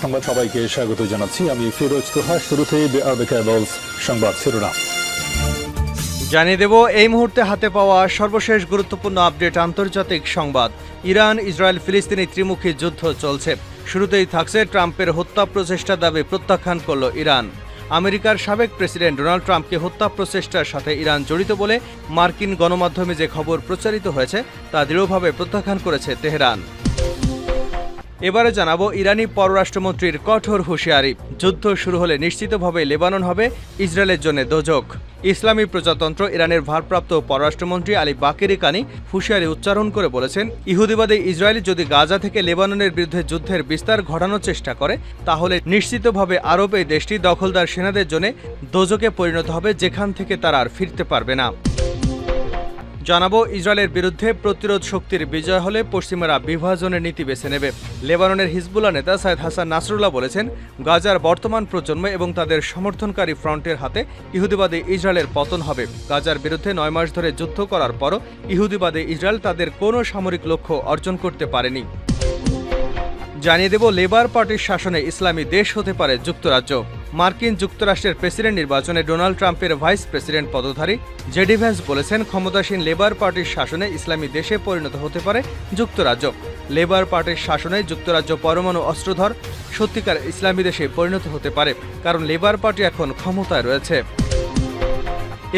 সংবাদ সবাইকে স্বাগত জানাচ্ছি। আমি ফিরোজ তোহা। শুরুতেই সংবাদ শিরোনাম জানিয়ে দেব এই মুহূর্তে হাতে পাওয়া সর্বশেষ গুরুত্বপূর্ণ আপডেট। আন্তর্জাতিক সংবাদ। ইরান ইসরায়েল ফিলিস্তিনি ত্রিমুখী যুদ্ধ চলছে। শুরুতেই থাকছে ট্রাম্পের হত্যা প্রচেষ্টা দাবি প্রত্যাখ্যান করল ইরান। আমেরিকার সাবেক প্রেসিডেন্ট ডোনাল্ড ট্রাম্পকে হত্যা প্রচেষ্টার সাথে ইরান জড়িত বলে মার্কিন গণমাধ্যমে যে খবর প্রচারিত হয়েছে তা দৃঢ়ভাবে প্রত্যাখ্যান করেছে তেহরান। এবারে জানাবো ইরানি পররাষ্ট্রমন্ত্রীর কঠোর হুঁশিয়ারি। যুদ্ধ শুরু হলে নিশ্চিতভাবে লেবানন হবে ইসরায়েলের জন্য দোজক। ইসলামী প্রজাতন্ত্র ইরানের ভারপ্রাপ্ত পররাষ্ট্রমন্ত্রী আলী বাকেরি কানি হুঁশিয়ারি উচ্চারণ করে বলেছেন, ইহুদিবাদী ইসরায়েল যদি গাজা থেকে লেবাননের বিরুদ্ধে যুদ্ধের বিস্তার ঘটানোর চেষ্টা করে তাহলে নিশ্চিতভাবে আরব এই দেশটি দখলদার সেনাদের জন্য দোজকে পরিণত হবে, যেখান থেকে তারা আর ফিরতে পারবে না। জানাবো ইসরায়েলের বিরুদ্ধে প্রতিরোধ শক্তির বিজয় হলে পশ্চিমারা বিভাজনের নীতি বেছে নেবে। লেবাননের হিজবুল্লাহ নেতা সাইদ হাসান নাসরুল্লাহ বলেছেন, গাজার বর্তমান প্রজন্ম এবং তাদের সমর্থনকারী ফ্রন্টের হাতে ইহুদিবাদী ইসরায়েলের পতন হবে। গাজার বিরুদ্ধে 9 মাস ধরে যুদ্ধ করার পরও ইহুদিবাদী ইসরায়েল তাদের কোনো সামরিক লক্ষ্য অর্জন করতে পারেনি। জানিয়ে দেব লেবার পার্টির শাসনে ইসলামী দেশ হতে পারে যুক্তরাজ্য। মার্কিন যুক্তরাষ্ট্রের প্রেসিডেন্ট নির্বাচনে ডোনাল্ড ট্রাম্পের ভাইস প্রেসিডেন্ট পদধারী জেডি ভ্যান্স বলেছেন, ক্ষমতাসীন লেবার পার্টির শাসনে ইসলামী দেশে পরিণত হতে পারে যুক্তরাজ্য। লেবার পার্টির শাসনে যুক্তরাজ্য পরমাণু অস্ত্রধর সত্যিকার ইসলামী দেশে পরিণত হতে পারে, কারণ লেবার পার্টি এখন ক্ষমতায় রয়েছে।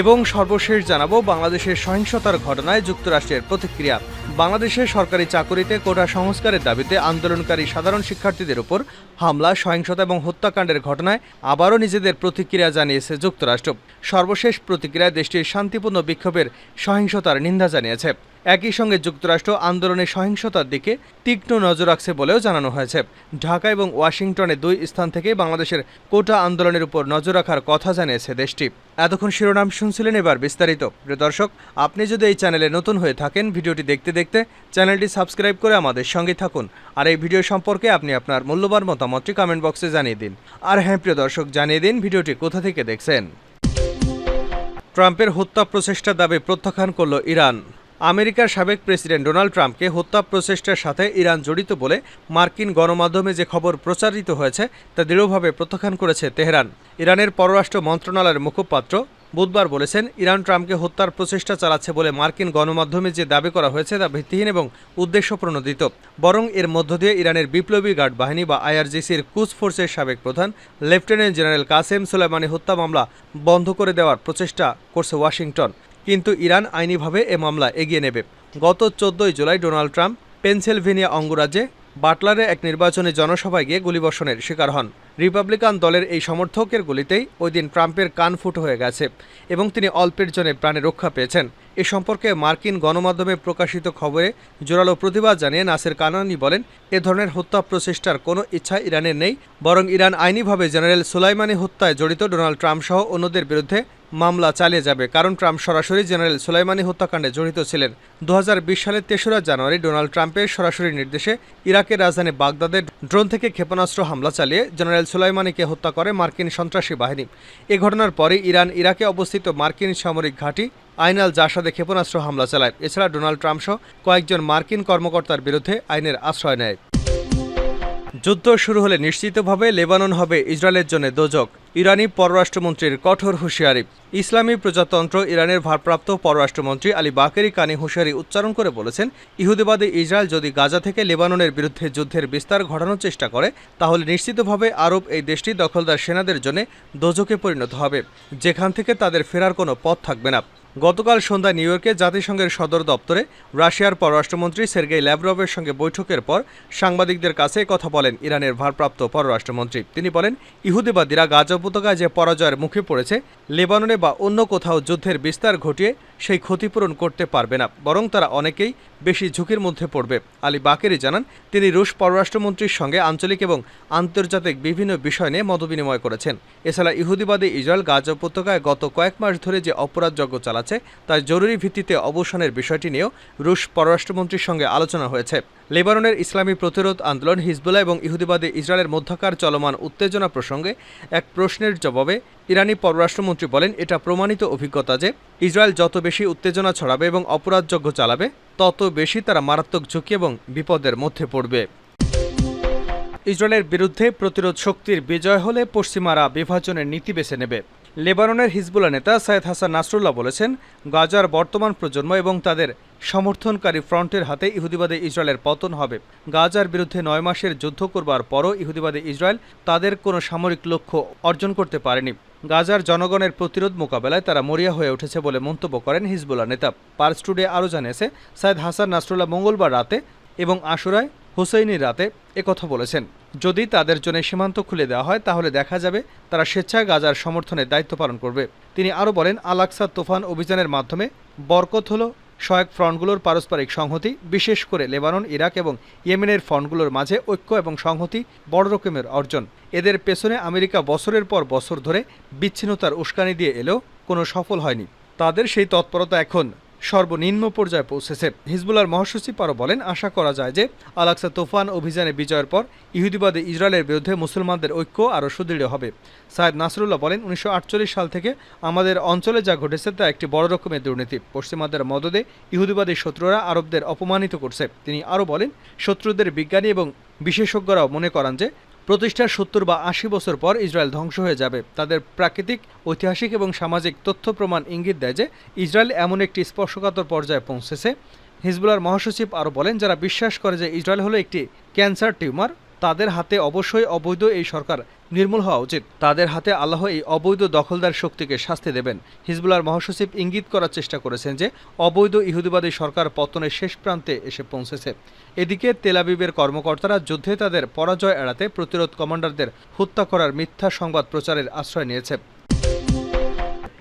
এবং সর্বশেষ জানাবো বাংলাদেশের সহিংসতার ঘটনায় যুক্তরাষ্ট্রের প্রতিক্রিয়া। বাংলাদেশের সরকারি চাকুরিতে কোটা সংস্কারের দাবিতে আন্দোলনকারী সাধারণ শিক্ষার্থীদের উপর হামলা, সহিংসতা এবং হত্যাকাণ্ডের ঘটনায় আবারও নিজেদের প্রতিক্রিয়া জানিয়েছে যুক্তরাষ্ট্র। সর্বশেষ প্রতিক্রিয়ায় দেশটির শান্তিপূর্ণ বিক্ষোভের সহিংসতার নিন্দা জানিয়েছে। একই সঙ্গে যুক্তরাষ্ট্র আন্দোলনের সহিংসতার দিকে তীক্ষ্ণ নজর রাখছে বলেও জানানো হয়েছে। ঢাকা এবং ওয়াশিংটনে 2 স্থান থেকে বাংলাদেশের কোটা আন্দোলনের উপর নজর রাখার কথা জানিয়েছে দেশটি। এতক্ষণ শিরোনাম শুনছিলেন, এবার বিস্তারিত। প্রিয় দর্শক, আপনি যদি এই চ্যানেলে নতুন হয়ে থাকেন, ভিডিওটি দেখতে দেখতে চ্যানেলটি সাবস্ক্রাইব করে আমাদের সঙ্গে থাকুন। আর এই ভিডিও সম্পর্কে আপনি আপনার মূল্যবান মতামতটি কমেন্ট বক্সে জানিয়ে দিন। আর হ্যাঁ প্রিয় দর্শক, জানিয়ে দিন ভিডিওটি কোথা থেকে দেখছেন। ট্রাম্পের হত্যা প্রচেষ্টার দাবি প্রত্যাখ্যান করল ইরান। আমেরিকার সাবেক প্রেসিডেন্ট ডোনাল্ড ট্রাম্পকে হত্যা প্রচেষ্টার সাথে ইরান জড়িত বলে মার্কিন গণমাধ্যমে যে খবর প্রচারিত হয়েছে তা দৃঢ়ভাবে প্রত্যাখ্যান করেছে তেহরান। ইরানের পররাষ্ট্র মন্ত্রণালয়ের মুখপাত্র বুধবার বলেছেন, ইরান ট্রাম্পকে হত্যার প্রচেষ্টা চালাচ্ছে বলে মার্কিন গণমাধ্যমে যে দাবি করা হয়েছে তা ভিত্তিহীন এবং উদ্দেশ্যপ্রণোদিত। বরং এর মধ্য দিয়ে ইরানের বিপ্লবী গার্ড বাহিনী বা আইআরজিসির কুচ ফোর্সের সাবেক প্রধান লেফটেন্যান্ট জেনারেল কাসেম সোলাইমানি হত্যা মামলা বন্ধ করে দেওয়ার প্রচেষ্টা করছে ওয়াশিংটন। কিন্তু ইরান আইনিভাবে এ মামলা এগিয়ে নেবে। গত 14 জুলাই ডোনাল্ড ট্রাম্প পেনসিলভেনিয়া অঙ্গরাজ্যে বাটলারে এক নির্বাচনী জনসভায় গিয়ে গুলিবর্ষণের শিকার হন। রিপাবলিকান দলের এই সমর্থকের গুলিতেই ওই দিন ট্রাম্পের কান ফুটো হয়ে গেছে এবং তিনি অল্পের জন্য প্রাণে রক্ষা পেয়েছেন। এ সম্পর্কে মার্কিন গণমাধ্যমে প্রকাশিত খবরে জোরালো প্রতিবাদ জানিয়ে নাসের কানানি বলেন, এ ধরনের হত্যা প্রচেষ্টার কোনো ইচ্ছা ইরানের নেই, বরং ইরান আইনিভাবে জেনারেল সোলাইমানি হত্যায় জড়িত ডোনাল্ড ট্রাম্প সহ অন্যদের বিরুদ্ধে মামলা চালিয়ে যাবে, কারণ ট্রাম্প সরাসরি জেনারেল সোলাইমানি হত্যাকাণ্ডে জড়িত ছিলেন। 2020 সালের 3রা জানুয়ারি ডোনাল্ড ট্রাম্পের সরাসরি নির্দেশে ইরাকের রাজধানী বাগদাদে ড্রোন থেকে ক্ষেপণাস্ত্র হামলা চালিয়ে জেনারেল সোলাইমানিকে হত্যা করে মার্কিন সন্ত্রাসী বাহিনী। এ ঘটনার পরে ইরান ইরাকে অবস্থিত মার্কিন সামরিক ঘাঁটি আইন আল জাসাদে ক্ষেপণাস্ত্র হামলা চালায়। এছাড়া ডোনাল্ড ট্রাম্প সহ কয়েকজন মার্কিন কর্মকর্তার বিরুদ্ধে আইনের আশ্রয় নেয়। যুদ্ধ শুরু হলে নিশ্চিতভাবে লেবানন হবে ইসরায়েলের জন্য দোজক। ইরানি পররাষ্ট্রমন্ত্রীর কঠোর হুঁশিয়ারি। ইসলামী প্রজাতন্ত্র ইরানের ভারপ্রাপ্ত পররাষ্ট্রমন্ত্রী আলী বাকেরি কানি হুঁশিয়ারি উচ্চারণ করে বলেছেন, ইহুদিবাদী ইসরায়েল যদি গাজা থেকে লেবাননের বিরুদ্ধে যুদ্ধের বিস্তার ঘটানোর চেষ্টা করে তাহলে নিশ্চিতভাবে আরব এই দেশটি দখলদার সেনাদের জন্য দোজকে পরিণত হবে, যেখান থেকে তাদের ফেরার কোনো পথ থাকবে না। গতকাল সন্ধ্যায় নিউ ইয়র্কে জাতিসংঘের সদর দপ্তরে রাশিয়ার পররাষ্ট্রমন্ত্রী সের্গেই ল্যাভরভের সঙ্গে বৈঠকের পর সাংবাদিকদের কাছে কথা বলেন ইরানের ভারপ্রাপ্ত পররাষ্ট্রমন্ত্রী। তিনি বলেন, ইহুদিবাদীরা গাজা উপত্যকায় যে পরাজয়ের মুখে পড়েছে, লেবাননে বা অন্য কোথাও যুদ্ধের বিস্তার ঘটিয়ে সেই ক্ষতিপূরণ করতে পারবে না, বরং তারা অনেকেই বেশি ঝুঁকির মধ্যে পড়বে। আলী বাকেরি জানান, তিনি রুশ পররাষ্ট্রমন্ত্রীর সঙ্গে আঞ্চলিক এবং আন্তর্জাতিক বিভিন্ন বিষয় নিয়ে মতবিনিময় করেছেন। এছাড়া ইহুদিবাদী ইসরায়েল গাজা উপত্যকায় গত কয়েক মাস ধরে যে অপরাধযজ্ঞ চালাচ্ছে তার জরুরি ভিত্তিতে অবসানের বিষয়টি নিয়েও রুশ পররাষ্ট্রমন্ত্রীর সঙ্গে আলোচনা হয়েছে। লেবাননের ইসলামী প্রতিরোধ আন্দোলন হিজবুল্লাহ এবং ইহুদিবাদী ইসরায়েলের মধ্যকার চলমান উত্তেজনা প্রসঙ্গে এক প্রশ্নের জবাবে ইরানি পররাষ্ট্রমন্ত্রী বলেন, এটা প্রমাণিত অভিজ্ঞতা যে ইসরায়েল যত বেশি উত্তেজনা ছড়াবে এবং অপরাধযজ্ঞ চালাবে তত বেশি তারা মারাত্মক ঝুঁকি এবং বিপদের মধ্যে পড়বে। ইসরায়েলের বিরুদ্ধে প্রতিরোধ শক্তির বিজয় হলে পশ্চিমারা বিভাজনের নীতি বেছে নেবে। লেবাননের হিজবুল্লাহ নেতা সৈয়দ হাসান নাসরুল্লাহ বলেছেন, গাজার বর্তমান প্রজন্ম এবং তাদের সমর্থনকারী ফ্রন্টের হাতে ইহুদিবাদী ইসরায়েলের পতন হবে। গাজার বিরুদ্ধে ৯ মাসের যুদ্ধ করবার পরও ইহুদিবাদী ইসরায়েল তাদের কোনো সামরিক লক্ষ্য অর্জন করতে পারেনি। গাজার জনগণের প্রতিরোধ মোকাবেলায় তারা মরিয়া হয়ে উঠেছে বলে মন্তব্য করেন হিজবুল্লাহ নেতা। পার্স টুডে আরও জানিয়েছে, সৈয়দ হাসান নাসরুল্লাহ মঙ্গলবার রাতে এবং আশুরায় হুসেইনি রাতে একথা বলেছেন। যদি তাদের জন্য সীমান্ত খুলে দেওয়া হয় তাহলে দেখা যাবে তারা স্বেচ্ছায় গাজার সমর্থনের দায়িত্ব পালন করবে। তিনি আরও বলেন, আল আকসা তুফান অভিযানের মাধ্যমে বরকত হল সহায়ক ফ্রন্টগুলোর পারস্পরিক সংহতি, বিশেষ করে লেবানন, ইরাক এবং ইয়েমেনের ফ্রন্টগুলোর মাঝে ঐক্য এবং সংহতি বড় রকমের অর্জন। এদের পেছনে আমেরিকা বছরের পর বছর ধরে বিচ্ছিন্নতার উস্কানি দিয়ে এলেও কোনো সফল হয়নি। তাদের সেই তৎপরতা এখন সর্বনিম্ন পর্যায়ে পৌঁছেছে। হিজবুল্লাহর মহাসচিব আরও বলেন, আশা করা যায় যে আল আকসা তুফান অভিযানে বিজয়ের পর ইহুদিবাদী ইসরায়েলের বিরুদ্ধে মুসলমানদের ঐক্য আরও সুদৃঢ় হবে। সৈয়দ নাসরুল্লাহ বলেন, ১৯৪৮ সাল থেকে আমাদের অঞ্চলে যা ঘটেছে তা একটি বড় রকমের দুর্নীতি। পশ্চিমাদের মদদে ইহুদিবাদী শত্রুরা আরবদের অপমানিত করছে। তিনি আরও বলেন, শত্রুদের বিজ্ঞানী এবং বিশেষজ্ঞরাও মনে করেন যে প্রতিষ্ঠার ৭০ বা ৮০ বছর পর ইসরায়েল ধ্বংস হয়ে যাবে। তাদের প্রাকৃতিক, ঐতিহাসিক এবং সামাজিক তথ্য প্রমাণ ইঙ্গিত দেয় যে ইসরায়েল এমন একটি স্পর্শকাতর পর্যায়ে পৌঁছেছে। হিজবুল্লাহর মহাসচিব আরও বলেন, যারা বিশ্বাস করে যে ইসরায়েল হলো একটি ক্যান্সার টিউমার, তাদের হাতে অবশ্যই অবৈধ এই সরকার নির্মূল হওয়া উচিত। তাদের হাতে আল্লাহ এই অবৈধ দখলদার শক্তিকে শাস্তি দেবেন। হিজবুল্লাহর মহাসচিব ইঙ্গিত করার চেষ্টা করেছেন যে অবৈধ ইহুদিবাদী সরকার পতনের শেষ প্রান্তে এসে পৌঁছেছে। এদিকে তেল আবিবের কর্মকর্তারা যুদ্ধে তাদের পরাজয় এড়াতে প্রতিরোধ কমান্ডারদের হত্যা করার মিথ্যা সংবাদ প্রচারের আশ্রয় নিয়েছে।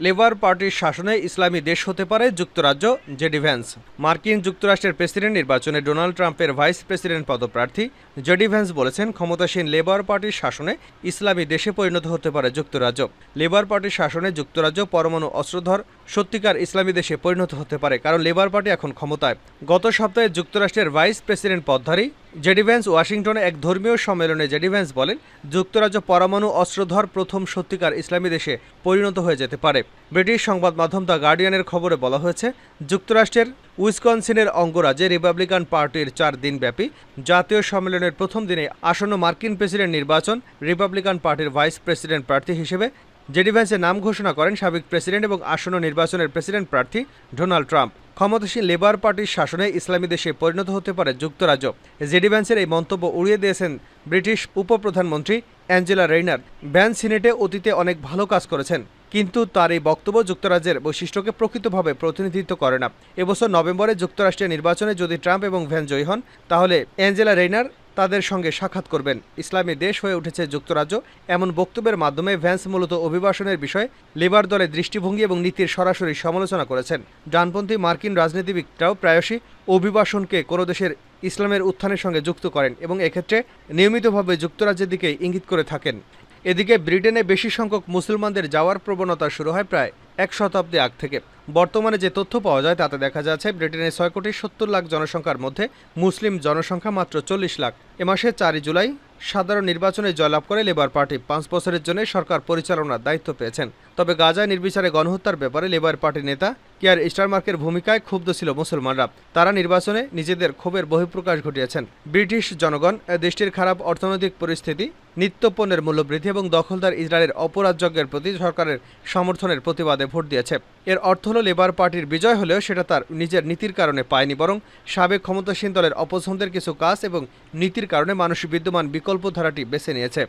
লেবার পার্টির শাসনে ইসলামী দেশ হতে পারে যুক্তরাজ্য, জেডি ভ্যান্স। মার্কিন যুক্তরাষ্ট্রের প্রেসিডেন্ট নির্বাচনে ডোনাল্ড ট্রাম্পের ভাইস প্রেসিডেন্ট পদপ্রার্থী জেডি ভ্যান্স বলেছেন, ক্ষমতাসীন লেবার পার্টির শাসনে ইসলামী দেশে পরিণত হতে পারে যুক্তরাজ্য। লেবার পার্টির শাসনে যুক্তরাজ্য পরমাণু অস্ত্রধর সত্যিকার ইসলামী দেশে পরিণত হতে পারে, কারণ লেবার পার্টি এখন ক্ষমতায়। গত সপ্তাহে যুক্তরাষ্ট্রের ভাইস প্রেসিডেন্ট পদধারী জেডি ভ্যান্স ওয়াশিংটনে এক ধর্মীয় সম্মেলনে জেডি ভ্যান্স বলেন, যুক্তরাজ্য পরমাণু অস্ত্রধর প্রথম সত্যিকার ইসলামী দেশে পরিণত হয়ে যেতে পারে। ব্রিটিশ সংবাদ মাধ্যম দ্য গার্ডিয়ানের খবরে বলা হয়েছে, যুক্তরাষ্ট্রের উইসকনসিনের অঙ্গরাজ্যে রিপাবলিকান পার্টির ৪ দিনব্যাপী জাতীয় সম্মেলনের প্রথম দিনে আসন্ন মার্কিন প্রেসিডেন্ট নির্বাচন রিপাবলিকান পার্টির ভাইস প্রেসিডেন্ট প্রার্থী হিসেবে জেডি ভ্যান্সের নাম ঘোষণা করেন সাবেক প্রেসিডেন্ট এবং আসন্ন নির্বাচনের প্রেসিডেন্ট প্রার্থী ডোনাল্ড ট্রাম্প। ক্ষমতাসীন লেবার পার্টির শাসনে ইসলামী দেশে পরিণত হতে পারে যুক্তরাজ্য। জেডি ভ্যান্সের এই মন্তব্য উড়িয়ে দিয়েছেন ব্রিটিশ উপপ্রধানমন্ত্রী অ্যাঞ্জেলা রেইনার। ভ্যান্স সিনেটে অতীতে অনেক ভালো কাজ করেছেন, কিন্তু তার এই বক্তব্য যুক্তরাজ্যের বৈশিষ্ট্যকে প্রকৃতভাবে প্রতিনিধিত্ব করে না। এবছর নভেম্বরে যুক্তরাষ্ট্রের নির্বাচনে যদি ট্রাম্প এবং ভ্যান্স জয়ী হন, তাহলে অ্যাঞ্জেলা রেইনার তাদের সঙ্গে সাক্ষাৎ করবেন। ইসলামী দেশ হয়ে উঠেছে যুক্তরাজ্য, এমন বক্তব্যের মাধ্যমে ভ্যান্স মূলত অভিবাসনের বিষয়ে লেবার দলের দৃষ্টিভঙ্গি এবং নীতির সরাসরি সমালোচনা করেছেন। ডানপন্থী মার্কিন রাজনীতিবিদরাও প্রায়শই অভিবাসনকে কোনো দেশের ইসলামের উত্থানের সঙ্গে যুক্ত করেন এবং এক্ষেত্রে নিয়মিতভাবে যুক্তরাজ্যের দিকে ইঙ্গিত করে থাকেন। এদিকে ব্রিটেনে বেশি সংখ্যক মুসলমানদের যাওয়ার প্রবণতা শুরু হয় প্রায় ১ শতাব্দী আগ থেকে। বর্তমানে যে তথ্য পাওয়া যায় তাতে দেখা যাচ্ছে ব্রিটেনের ৬,৭০,০০,০০০ জনসংখ্যার মধ্যে মুসলিম জনসংখ্যা মাত্র ৪০ লাখ। এ মাসে ৪ জুলাই সাধারণ নির্বাচনে জয়লাভ করে লেবার পার্টি ৫ বছরের জন্য সরকার পরিচালনার দায়িত্ব পেয়েছেন। তবে গাজায় নির্বিচারে গণহত্যার ব্যাপারে লেবার পার্টির নেতা কিয়ার স্টারমার্কের ভূমিকায় ক্ষুব্ধ ছিল মুসলমানরা। তারা নির্বাচনে নিজেদের ক্ষোভের বহিঃপ্রকাশ ঘটিয়েছেন। ব্রিটিশ জনগণ দেশটির খারাপ অর্থনৈতিক পরিস্থিতি, নিত্যপণ্যের মূল্যবৃদ্ধি এবং দখলদার ইসরায়েলের অপরাজযজ্ঞের প্রতি সরকারের সমর্থনের প্রতিবাদে ভোট দিয়েছে। এর অর্থ হল লেবার পার্টির বিজয় হলেও সেটা তার নিজের নীতির কারণে পায়নি, বরং সাবেক ক্ষমতাসীন দলের অপছন্দের কিছু কাজ এবং নীতির কারণে মানুষ বিদ্যমান বিকল্প ধারাটি বেছে নিয়েছে।